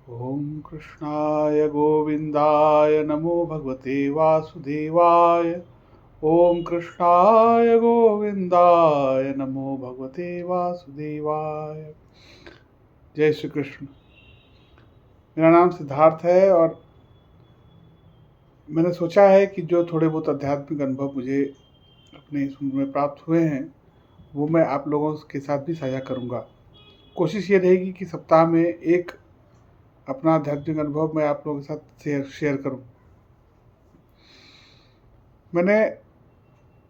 ओम कृष्णाय गोविंदाय नमो भगवते वासुदेवाय। ओम कृष्णाय गोविंदाय नमो भगवते वासुदेवाय। जय श्री कृष्ण। मेरा नाम सिद्धार्थ है और मैंने सोचा है कि जो थोड़े बहुत आध्यात्मिक अनुभव मुझे अपने इस उम्र में प्राप्त हुए हैं वो मैं आप लोगों के साथ भी साझा करूंगा। कोशिश ये रहेगी कि सप्ताह में एक अपना आध्यात्मिक अनुभव मैं आप लोगों के साथ शेयर करूं। मैंने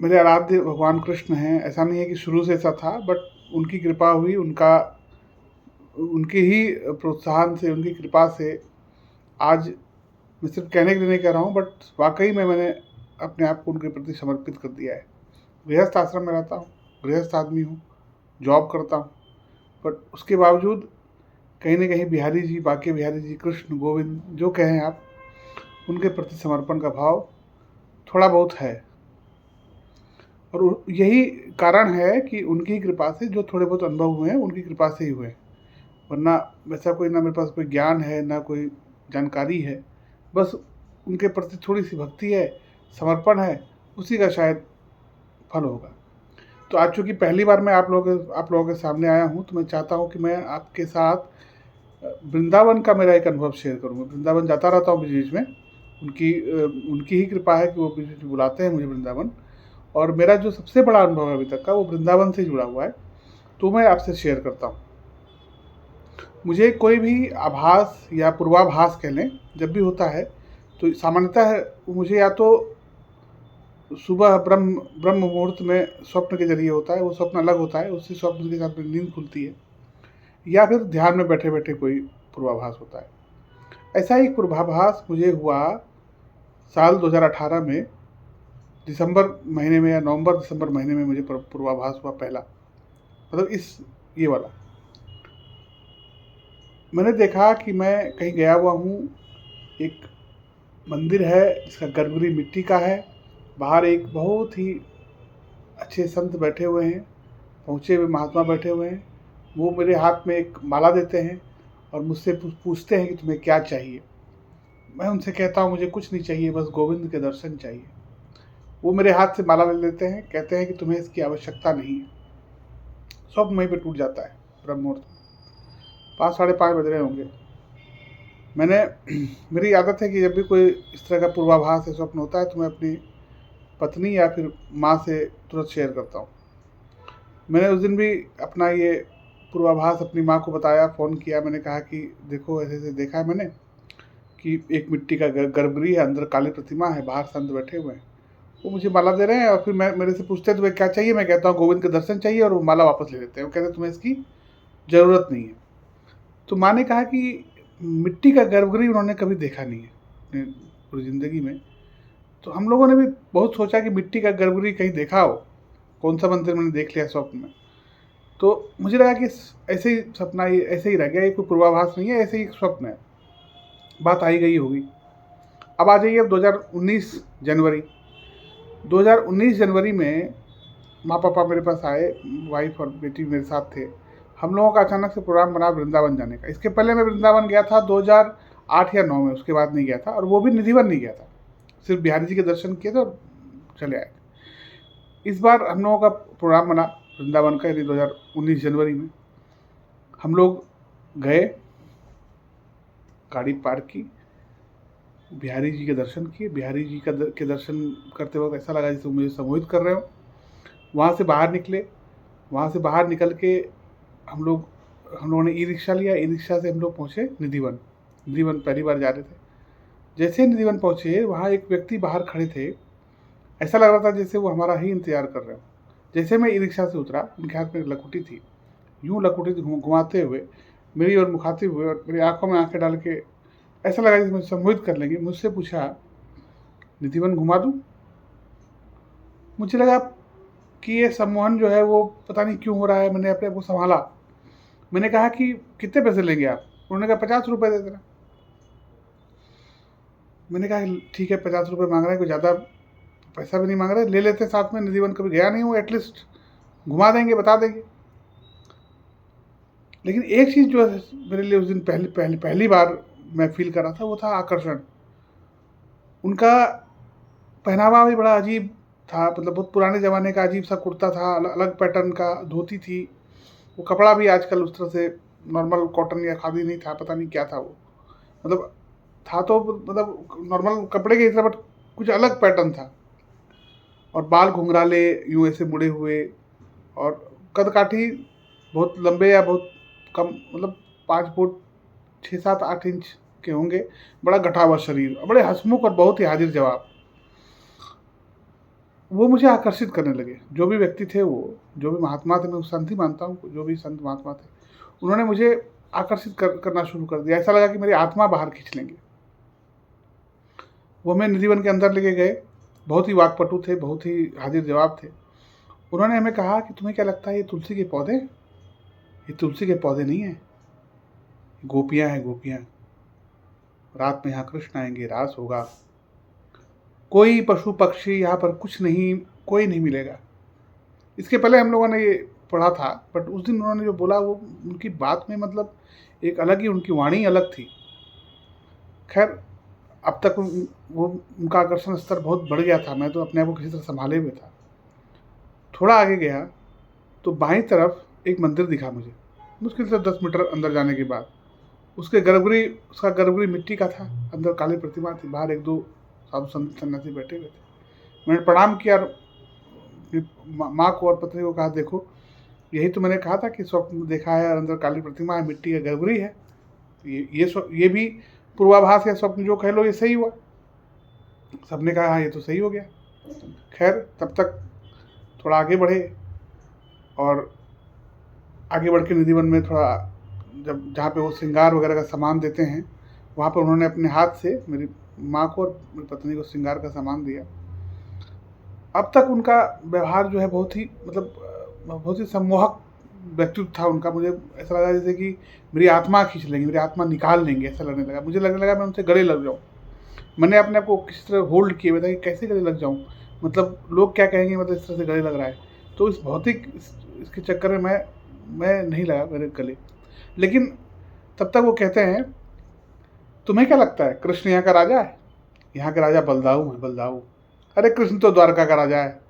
मेरे आराध्य भगवान कृष्ण हैं, ऐसा नहीं है कि शुरू से ऐसा था, बट उनकी कृपा हुई, उनके ही प्रोत्साहन से, उनकी कृपा से आज मैं सिर्फ कहने के लिए नहीं कह रहा हूँ, बट वाकई में मैंने अपने आप को उनके प्रति समर्पित कर दिया है। गृहस्थ आश्रम में रहता हूँ, गृहस्थ आदमी हूँ, जॉब करता हूँ, बट उसके बावजूद कहीं ना कहीं बिहारी जी, बाके बिहारी जी, कृष्ण गोविंद जो कहें आप, उनके प्रति समर्पण का भाव थोड़ा बहुत है। और यही कारण है कि उनकी कृपा से जो थोड़े बहुत अनुभव हुए हैं उनकी कृपा से ही हुए, वरना वैसा कोई ना मेरे पास कोई ज्ञान है ना कोई जानकारी है। बस उनके प्रति थोड़ी सी भक्ति है, समर्पण है, उसी का शायद फल होगा। तो आज चूँकि पहली बार मैं आप लोगों के सामने आया हूँ, तो मैं चाहता हूँ कि मैं आपके साथ वृंदावन का मेरा एक अनुभव शेयर करूँगा। वृंदावन जाता रहता हूँ बीच बीच में, उनकी ही कृपा है कि वो बीच बीच में बुलाते हैं मुझे वृंदावन। और मेरा जो सबसे बड़ा अनुभव है अभी तक का, वो वृंदावन से जुड़ा हुआ है, तो मैं आपसे शेयर करता हूँ। मुझे कोई भी आभास या पूर्वाभास कह लें जब भी होता है, तो सामान्यतः मुझे या तो सुबह ब्रह्म ब्रह्म मुहूर्त में स्वप्न के जरिए होता है, वो स्वप्न अलग होता है, उसी स्वप्न के साथ मेरी नींद खुलती है, या फिर ध्यान में बैठे बैठे कोई पूर्वाभास होता है। ऐसा ही पूर्वाभास मुझे हुआ साल 2018 में, दिसंबर महीने में या नवंबर दिसंबर महीने में मुझे पूर्वाभास हुआ पहला, मतलब ये वाला। मैंने देखा कि मैं कहीं गया हुआ हूँ, एक मंदिर है जिसका गर्भगृह मिट्टी का है, बाहर एक बहुत ही अच्छे संत बैठे हुए हैं, पहुँचे हुए महात्मा बैठे हुए हैं। वो मेरे हाथ में एक माला देते हैं और मुझसे पूछते हैं कि तुम्हें क्या चाहिए। मैं उनसे कहता हूँ मुझे कुछ नहीं चाहिए, बस गोविंद के दर्शन चाहिए। वो मेरे हाथ से माला ले लेते हैं, कहते हैं कि तुम्हें इसकी आवश्यकता नहीं है। स्वप्न वहीं पे टूट जाता है ब्रह्म मुहूर्त में। 5 साढ़े 5 बज रहे होंगे। मैंने मेरी आदत है कि जब भी कोई इस तरह का पूर्वाभास या स्वप्न होता है तो मैं अपनी पत्नी या फिर माँ से तुरंत शेयर करता हूँ। मैंने उस दिन भी अपना ये पूर्वाभास अपनी माँ को बताया, फ़ोन किया। मैंने कहा कि देखो ऐसे ऐसे देखा है मैंने कि एक मिट्टी का गर्भगृह है, अंदर काली प्रतिमा है, बाहर संत बैठे हुए हैं, वो मुझे माला दे रहे हैं। और फिर मेरे से पूछते हैं तुम्हें क्या चाहिए, मैं कहता हूँ गोविंद के दर्शन चाहिए, और वो माला वापस ले लेते हैं। वो कहते हैं तुम्हें इसकी ज़रूरत नहीं है। तो माँ ने कहा कि मिट्टी का गर्भगृह उन्होंने कभी देखा नहीं है अपने पूरी ज़िंदगी में। तो हम लोगों ने भी बहुत सोचा कि मिट्टी का गर्भगृह कहीं देखा हो, कौन सा मंदिर मैंने देख लिया स्वप्न में। तो मुझे लगा कि ऐसे ही सपना, ये ऐसे ही रह गया, ये कोई पूर्वाभास नहीं है, ऐसे ही स्वप्न है, बात आई गई होगी। अब आ जाइए, अब 2019 जनवरी 2019 जनवरी में माँ पापा मेरे पास आए, वाइफ और बेटी मेरे साथ थे। हम लोगों का अचानक से प्रोग्राम बना वृंदावन जाने का। इसके पहले मैं वृंदावन गया था 2008 या 9 में, उसके बाद नहीं गया था, और वो भी निधिवन नहीं गया था, सिर्फ बिहारी जी के दर्शन किए थे और चले आए। इस बार हम लोगों का प्रोग्राम बना वृंदावन का, यानी 2019 जनवरी में। हम लोग गए, गाड़ी पार्क की, बिहारी जी के दर्शन किए। बिहारी जी के दर्शन करते वक्त ऐसा लगा जैसे मुझे सम्मोहित कर रहे हो। वहाँ से बाहर निकले। वहाँ से बाहर निकल के हम लोगों ने ई रिक्शा लिया। ई रिक्शा से हम लोग पहुँचे निधिवन। निधिवन पहली बार जा रहे थे। जैसे ही निधिवन पहुँचे, वहाँ एक व्यक्ति बाहर खड़े थे, ऐसा लग रहा था जैसे वो हमारा ही इंतजार कर रहे हो। जैसे मैं ई रिक्शा से उतरा, उनके हाथ में एक लकुटी थी, यूँ लकुटी घुमाते हुए मेरी ओर मुखातिब हुए और मेरी आंखों में आंखें डाल के ऐसा लगा जैसे मुझे सम्मोहित कर लेंगे। मुझसे पूछा, निधिवन घुमा दूँ? मुझे लगा कि ये सम्मोहन जो है वो पता नहीं क्यों हो रहा है। मैंने अपने आप को संभाला। मैंने कहा कि कितने पैसे लेंगे आप? उन्होंने कहा 50 रुपये दे देना। मैंने कहा ठीक है, 50 रुपये मांग रहे हैं, कोई ज़्यादा पैसा भी नहीं मांग रहे, ले लेते साथ में। निधिवन कभी गया नहीं हूँ, एटलीस्ट घुमा देंगे, बता देंगे। लेकिन एक चीज़ जो है मेरे लिए उस दिन पहली बार मैं फील कर रहा था, वो था आकर्षण। उनका पहनावा भी बड़ा अजीब था, मतलब बहुत पुराने ज़माने का अजीब सा कुर्ता था, अलग पैटर्न का धोती थी। वो कपड़ा भी आजकल उस तरह से नॉर्मल कॉटन या खादी नहीं था, पता नहीं क्या था वो, मतलब था तो मतलब नॉर्मल कपड़े के तरह, बट कुछ अलग पैटर्न था। और बाल घुंघराले यूँ ऐसे मुड़े हुए, और कद काठी बहुत लंबे या बहुत कम, मतलब 5 फुट 6 7 8 इंच के होंगे। बड़ा गठा हुआ शरीर, बड़े हंसमुख और बहुत ही हाजिर जवाब। वो मुझे आकर्षित करने लगे। जो भी व्यक्ति थे वो, जो भी महात्मा थे, मैं संत ही मानता हूँ, जो भी संत महात्मा थे, उन्होंने मुझे आकर्षित करना शुरू कर दिया। ऐसा लगा कि मेरी आत्मा बाहर खींच लेंगे। वो हमें निधिवन के अंदर लेके गए। बहुत ही वाकपटु थे, बहुत ही हाजिर जवाब थे। उन्होंने हमें कहा कि तुम्हें क्या लगता है ये तुलसी के पौधे? ये तुलसी के पौधे नहीं है, गोपियाँ हैं, गोपियाँ। रात में यहाँ कृष्ण आएंगे, रास होगा, कोई पशु पक्षी यहाँ पर कुछ नहीं, कोई नहीं मिलेगा। इसके पहले हम लोगों ने ये पढ़ा था, बट उस दिन उन्होंने जो बोला, वो उनकी बात में मतलब एक अलग ही, उनकी वाणी अलग थी। खैर, अब तक वो उनका आकर्षण स्तर बहुत बढ़ गया था। मैं तो अपने आप को किसी तरह संभाले हुए था। थोड़ा आगे गया तो बाईं तरफ एक मंदिर दिखा मुझे, मुश्किल से 10 मीटर अंदर जाने के बाद। उसका गर्भगृह मिट्टी का था, अंदर काली प्रतिमा थी, बाहर 1 2 साधु संत सन्यासी बैठे हुए थे। मैंने प्रणाम किया और माँ को और पत्नी को कहा, देखो यही तो मैंने कहा था कि स्वप्न में देखा है, और अंदर काली प्रतिमा है, मिट्टी का गर्भगृह है। ये भी पूर्वाभास या स्वप्न जो कह लो, ये सही हुआ। सबने कहा हाँ ये तो सही हो गया। खैर, तब तक थोड़ा आगे बढ़े, और आगे बढ़ के निधिवन में थोड़ा, जब जहाँ पे वो श्रृंगार वगैरह का सामान देते हैं, वहाँ पर उन्होंने अपने हाथ से मेरी माँ को और मेरी पत्नी को श्रृंगार का सामान दिया। अब तक उनका व्यवहार जो है बहुत ही, मतलब बहुत ही सम्मोहक व्यक्तित्व था उनका। मुझे ऐसा लगा जैसे कि मेरी आत्मा खींच लेंगे, मेरी आत्मा निकाल लेंगे, ऐसा लगने लगा। मुझे लगने लगा मैं उनसे गले लग जाऊँ। मैंने अपने आप को किसी तरह होल्ड किए हुए था कि कैसे गले लग जाऊँ, मतलब लोग क्या कहेंगे, मतलब इस तरह से गले लग रहा है। तो इस भौतिक इसके चक्कर में मैं नहीं लगा मेरे गले। लेकिन तब तक वो कहते हैं, तुम्हें क्या लगता है कृष्ण यहाँ का राजा है? यहाँ के राजा बलदाऊ है, बलदाऊ। अरे कृष्ण तो द्वारका का राजा है।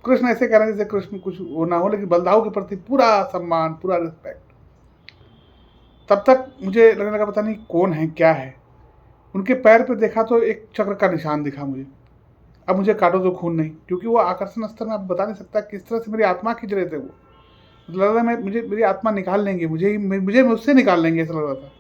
कृष्ण ऐसे कह रहे हैं जैसे कृष्ण कुछ वो ना हो, लेकिन बलदाऊ के प्रति पूरा सम्मान, पूरा रिस्पेक्ट। तब तक मुझे लगने लगा पता नहीं कौन है, क्या है। उनके पैर पे देखा तो एक चक्र का निशान दिखा मुझे। अब मुझे काटो तो खून नहीं, क्योंकि वो आकर्षण स्तर में आप बता नहीं सकता किस तरह से मेरी आत्मा खींच रहे थे। वो मतलब लग रहा था मेरी आत्मा निकाल लेंगे, मुझसे निकाल लेंगे, ऐसा लग रहा था।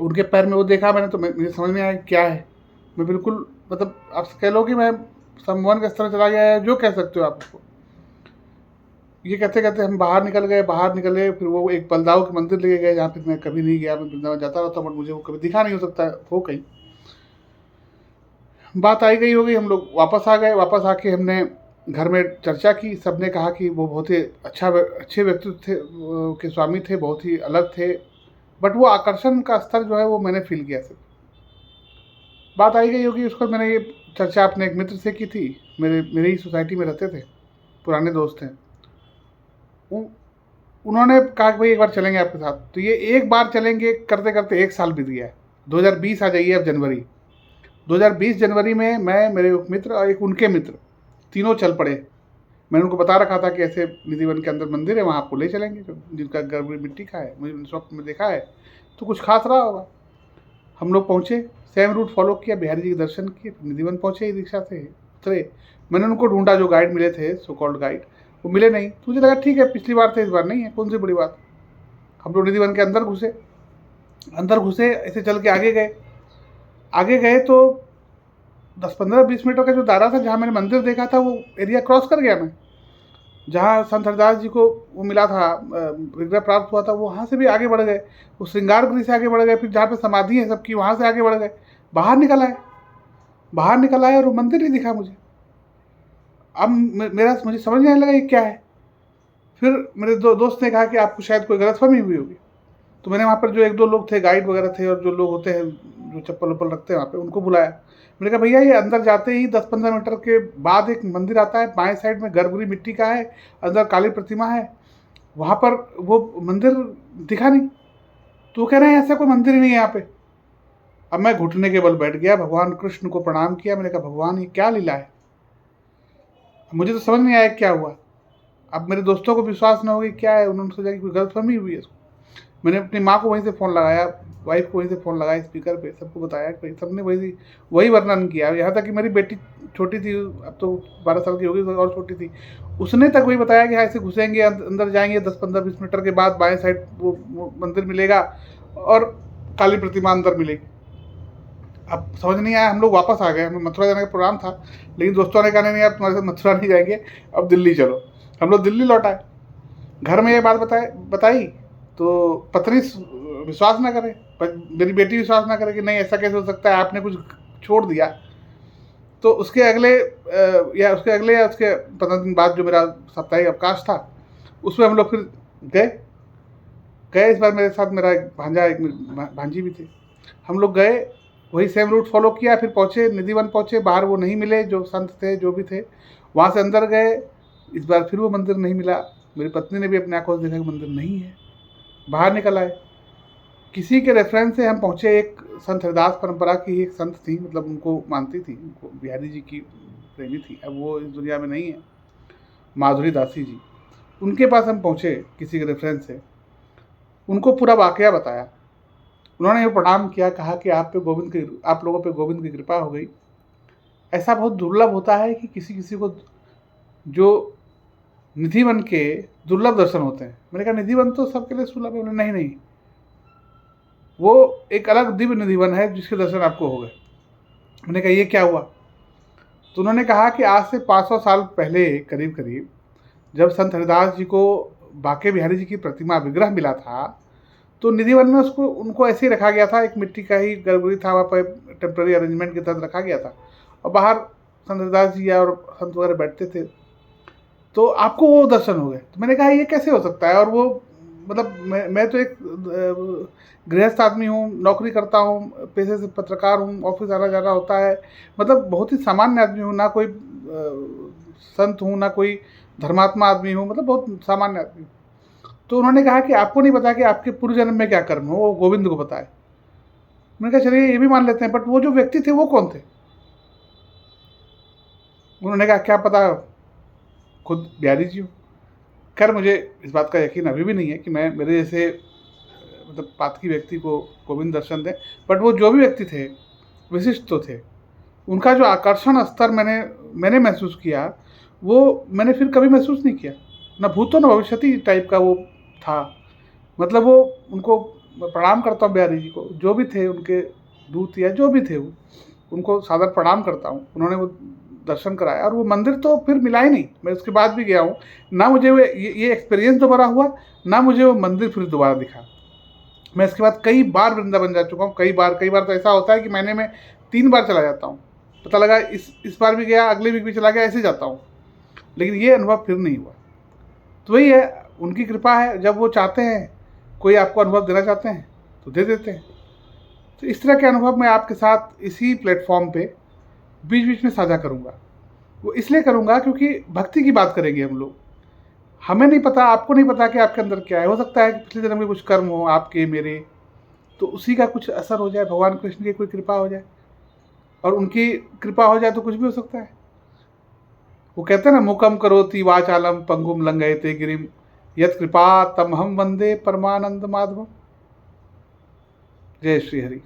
उनके पैर में वो देखा मैंने, तो मुझे समझ में आया क्या है। मैं बिल्कुल, मतलब आप कह लो कि मैं सम्मोहन के स्तर चला गया है, जो कह सकते हो आप उसको। ये कहते कहते हम बाहर निकले। फिर वो एक बलदाऊ के मंदिर लेके गए, जहाँ पे मैं कभी नहीं गया। मैं वृंदावन जाता रहता हूँ, बट मुझे वो कभी दिखा नहीं, हो सकता हो कहीं। बात आई गई हो गई, हम लोग वापस आ गए। वापस आके हमने घर में चर्चा की। सबने कहा कि वो बहुत ही अच्छे व्यक्तित्व थे, के स्वामी थे, बहुत ही अलग थे। बट वो आकर्षण का स्तर जो है वो मैंने फील किया सिर्फ। बात आई गई होगी, उसको मैंने ये चर्चा अपने एक मित्र से की थी। मेरे ही सोसाइटी में रहते थे, पुराने दोस्त हैं। उन्होंने कहा कि भाई एक बार चलेंगे आपके साथ। तो ये एक बार चलेंगे करते करते 1 साल बीत गया है। 2020 आ जाइए अब, जनवरी 2020 जनवरी में मैं, मेरे एक मित्र और एक उनके मित्र, तीनों चल पड़े। मैंने उनको बता रखा था कि ऐसे निधिवन के अंदर मंदिर है, वहाँ आपको ले चलेंगे, जिनका गर्भ मिट्टी का है, मुझे स्वप्न में देखा है, तो कुछ खास रहा होगा। हम लोग पहुँचे, सेम रूट फॉलो किया, बिहारी जी के दर्शन किए, निधिवन पहुँचे, रिक्शा से उतरे। मैंने उनको ढूंढा, जो गाइड मिले थे, सो कॉल्ड गाइड, वो मिले नहीं। तो मुझे लगा ठीक है, पिछली बार थे, इस बार नहीं है, कौन सी बड़ी बात। हम लोग निधिवन के अंदर घुसे, ऐसे चल के आगे गए तो 10 15 20 मीटर का जो दायरा था, जहाँ मैंने मंदिर देखा था, वो एरिया क्रॉस कर गया मैं। जहाँ संत हरदास जी को वो मिला था, विग्रह प्राप्त हुआ था, वहाँ से भी आगे बढ़ गए। वो श्रृंगार गृह से आगे बढ़ गए, फिर जहाँ पे समाधि है सबकी, वहाँ से आगे बढ़ गए। बाहर निकल आए और वो मंदिर ही दिखा मुझे। अब मुझे समझ नहीं आने लगा ये क्या है। फिर मेरे दोस्त ने कहा कि आपको शायद कोई गलतफहमी हुई होगी। तो मैंने वहाँ पर जो 1 2 लोग थे, गाइड वगैरह थे, और जो लोग होते हैं जो चप्पल वप्पल रखते हैं वहाँ पे, उनको बुलाया। मैंने कहा भैया, ये अंदर जाते ही 10 15 मीटर के बाद एक मंदिर आता है, बाएं साइड में गर्भगृह मिट्टी का है, अंदर काली प्रतिमा है, वहाँ पर वो मंदिर दिखा नहीं। तो वो कह रहे हैं ऐसा कोई मंदिर ही नहीं है यहाँ पे। अब मैं घुटने के बल बैठ गया, भगवान कृष्ण को प्रणाम किया। मैंने कहा भगवान ये क्या लीला है, मुझे तो समझ नहीं आया क्या हुआ। अब मेरे दोस्तों को विश्वास न होगी क्या है, उन्होंने सोचा कि कोई गलतफहमी हुई है। मैंने अपनी माँ को वहीं से फ़ोन लगाया, वाइफ को वहीं से फ़ोन लगाया स्पीकर पे, सबको बताया कि सबने वही वर्णन किया। यहाँ तक कि मेरी बेटी छोटी थी, अब तो 12 साल की हो गई, और छोटी थी, उसने तक वही बताया कि हाँ ऐसे घुसेंगे, अंदर जाएंगे, 10-15-20 मीटर के बाद बाएं साइड वो मंदिर मिलेगा और काली प्रतिमा अंदर मिलेगी। अब समझ नहीं आया, हम लोग वापस आ गए। हमें मथुरा जाने का प्रोग्राम था, लेकिन दोस्तों ने कहा नहीं आप तुम्हारे साथ मथुरा नहीं जाएंगे, अब दिल्ली चलो। हम लोग दिल्ली लौट आए। घर में ये बात बताई तो पत्नी विश्वास ना करे, मेरी बेटी विश्वास ना करे कि नहीं ऐसा कैसे हो सकता है, आपने कुछ छोड़ दिया। तो उसके अगले या उसके 15 दिन बाद जो मेरा साप्ताहिक अवकाश था, उसमें हम लोग फिर गए। इस बार मेरे साथ मेरा एक भांजी भी थे। हम लोग गए, वही सेम रूट फॉलो किया, फिर पहुँचे निधिवन पहुँचे। बाहर वो नहीं मिले जो संत थे जो भी थे, वहाँ से अंदर गए। इस बार फिर वो मंदिर नहीं मिला। मेरी पत्नी ने भी अपनी आंखों से देखा कि मंदिर नहीं है। बाहर निकल आए, किसी के रेफरेंस से हम पहुँचे। एक संत हरिदास परंपरा की एक संत थी, मतलब उनको मानती थी, उनको बिहारी जी की प्रेमी थी, अब वो इस दुनिया में नहीं है, माधुरी दासी जी। उनके पास हम पहुँचे किसी के रेफरेंस से, उनको पूरा वाकया बताया। उन्होंने ये प्रणाम किया, कहा कि आप लोगों पे गोविंद की कृपा हो गई। ऐसा बहुत दुर्लभ होता है कि किसी किसी को जो निधिवन के दुर्लभ दर्शन होते हैं। मैंने कहा निधिवन तो सबके लिए सुलभ है। नहीं नहीं, वो एक अलग दिव्य निधिवन है जिसके दर्शन आपको हो गए। मैंने कहा ये क्या हुआ। तो उन्होंने कहा कि आज से 500 साल पहले करीब करीब जब संत हरिदास जी को बांके बिहारी जी की प्रतिमा विग्रह मिला था, तो निधिवन में उनको ऐसे ही रखा गया था। एक मिट्टी का ही गर्भगृह था, वहाँ पर टेम्प्रेरी अरेंजमेंट के तहत रखा गया था, और बाहर संत हरिदास जी और संत वगैरह बैठते थे। तो आपको वो दर्शन हो गए। तो मैंने कहा ये कैसे हो सकता है। और वो मतलब मैं तो एक गृहस्थ आदमी हूँ, नौकरी करता हूँ, पेशे से पत्रकार हूँ, ऑफिस आना जाना होता है, मतलब बहुत ही सामान्य आदमी हूँ, ना कोई संत हूँ ना कोई धर्मात्मा आदमी हूँ, मतलब बहुत सामान्य आदमी हूँ। तो उन्होंने कहा कि आपको नहीं पता कि आपके पूर्व जन्म में क्या कर्म हो, वो गोविंद को पता है। मैंने कहा चलिए ये भी मान लेते हैं, बट वो जो व्यक्ति थे वो कौन थे। उन्होंने कहा क्या पता, खुद बिहारी जी हो। खैर मुझे इस बात का यकीन अभी भी नहीं है कि मैं मेरे जैसे मतलब पातकी व्यक्ति को गोविंद दर्शन दें, बट वो जो भी व्यक्ति थे विशिष्ट तो थे। उनका जो आकर्षण स्तर मैंने महसूस किया, वो मैंने फिर कभी महसूस नहीं किया। न भूतो न भविष्यति टाइप का वो था। मतलब वो उनको प्रणाम करता हूँ बिहारी जी को, जो भी थे उनके दूत या जो भी थे वो, उनको सादर प्रणाम करता हूँ। उन्होंने वो दर्शन कराया, और वो मंदिर तो फिर मिला ही नहीं। मैं उसके बाद भी गया हूँ, ना मुझे वो ये एक्सपीरियंस दोबारा हुआ, ना मुझे वो मंदिर फिर दोबारा दिखा। मैं इसके बाद कई बार वृंदावन जा चुका हूँ, कई बार तो ऐसा होता है कि महीने में 3 बार चला जाता हूँ। पता लगा इस बार भी गया, अगले वीक भी चला गया, ऐसे जाता हूँ, लेकिन ये अनुभव फिर नहीं हुआ। तो वही है, उनकी कृपा है। जब वो चाहते हैं, कोई आपको अनुभव देना चाहते हैं तो दे देते हैं। तो इस तरह के अनुभव मैं आपके साथ इसी प्लेटफॉर्म पे बीच बीच में साझा करूँगा। वो इसलिए करूँगा क्योंकि भक्ति की बात करेंगे हम लोग। हमें नहीं पता, आपको नहीं पता कि आपके अंदर क्या है। हो सकता है कि पिछले जन्म में कुछ कर्म हो आपके मेरे, तो उसी का कुछ असर हो जाए, भगवान कृष्ण की कोई कृपा हो जाए, और उनकी कृपा हो जाए तो कुछ भी हो सकता है। वो कहते हैं ना, मुकम करोति वाचालम पंगुम लंघयते गिरिम यत् कृपा तमहम वंदे परमानंद माधवम। जय श्री हरि।